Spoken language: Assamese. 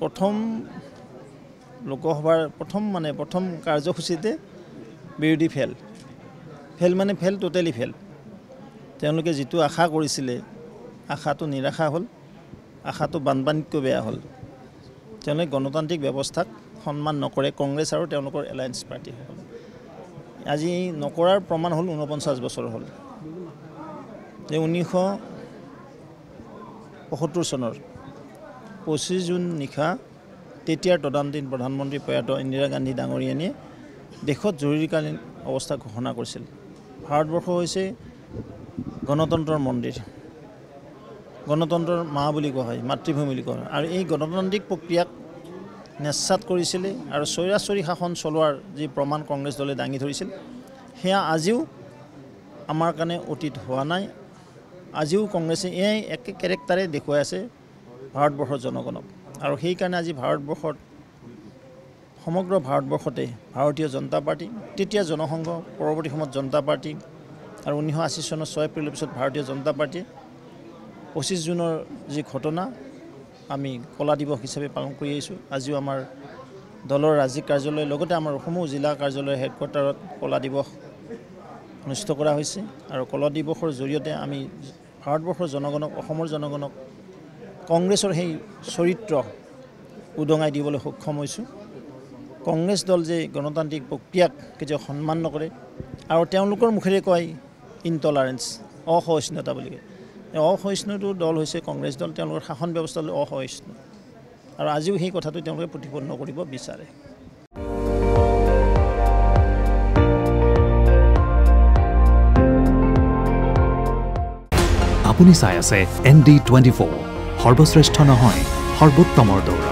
প্ৰথম লোকসভাৰ প্ৰথম কাৰ্যসূচীতে বিৰোধী ফেল মানে ফেল টোটেলি ফেল তেওঁলোকে যিটো আশা কৰিছিলে আশাটো নিৰাশা হ'ল আশাটো বানপানীতকৈ বেয়া হ'ল তেওঁলোকে গণতান্ত্ৰিক ব্যৱস্থাক সন্মান নকৰে কংগ্ৰেছ আৰু তেওঁলোকৰ এলায়েন্স পাৰ্টিসকলে আজি নকৰাৰ প্ৰমাণ হ'ল 49 বছৰ হ'ল যে 1975 চনৰ 25 জুন নিশা তেতিয়াৰ তদানীন্তন প্ৰধানমন্ত্ৰী প্ৰয়াত ইন্দিৰা গান্ধী ডাঙৰীয়ানীয়ে দেশত জৰুৰীকালীন অৱস্থা ঘোষণা কৰিছিল ভাৰতবৰ্ষ হৈছে গণতন্ত্ৰৰ মন্দিৰ গণতন্ত্ৰৰ মা বুলি কোৱা হয় মাতৃভূমি বুলি কোৱা হয় আৰু এই গণতান্ত্ৰিক প্ৰক্ৰিয়াক নেছাত কৰিছিলে আৰু স্বৈৰাচ্চাৰী শাসন চলোৱাৰ যি প্ৰমাণ কংগ্ৰেছ দলে দাঙি ধৰিছিল সেয়া আজিও আমাৰ কাৰণে অতীত হোৱা নাই আজিও কংগ্ৰেছে এই একে কেৰেক্টাৰে দেখুৱাই আছে ভাৰতবৰ্ষৰ জনগণক আৰু সেইকাৰণে আজি সমগ্ৰ ভাৰতবৰ্ষতে ভাৰতীয় জনতা পাৰ্টি তেতিয়া জনসংঘ পৰৱৰ্তী সময়ত জনতা পাৰ্টি আৰু 1980 চনৰ 6 এপ্ৰিলৰ পিছত ভাৰতীয় জনতা পাৰ্টি 25 জুনৰ যি ঘটনা আমি কলা দিৱস হিচাপে পালন কৰি আহিছোঁ আজিও আমাৰ দলৰ ৰাজ্যিক কাৰ্যালয়ৰ লগতে আমাৰ অসম জিলা কাৰ্যালয়ৰ হেডকোৱাৰ্টাৰত কলা দিৱস অনুষ্ঠিত কৰা হৈছে আৰু কলা দিৱসৰ জৰিয়তে আমি ভাৰতবৰ্ষৰ জনগণক অসমৰ জনগণক কংগ্ৰেছৰ সেই চৰিত্ৰ উদঙাই দিবলৈ সক্ষম হৈছোঁ কংগ্ৰেছ দল যে গণতান্ত্ৰিক প্ৰক্ৰিয়াক কেতিয়াও সন্মান নকৰে আৰু তেওঁলোকৰ মুখেৰে কয় ইনটলাৰেন্স অসহিষ্ণুতা বুলি কয় অসহিষ্ণুটো দল হৈছে কংগ্ৰেছ দল তেওঁলোকৰ শাসন ব্যৱস্থালৈ অসহিষ্ণু আৰু আজিও সেই কথাটো তেওঁলোকে প্ৰতিপন্ন কৰিব বিচাৰে আপুনি চাই আছে ND24 সৰ্বশ্ৰেষ্ঠ নহয় সৰ্বোত্তমৰ দৌৰ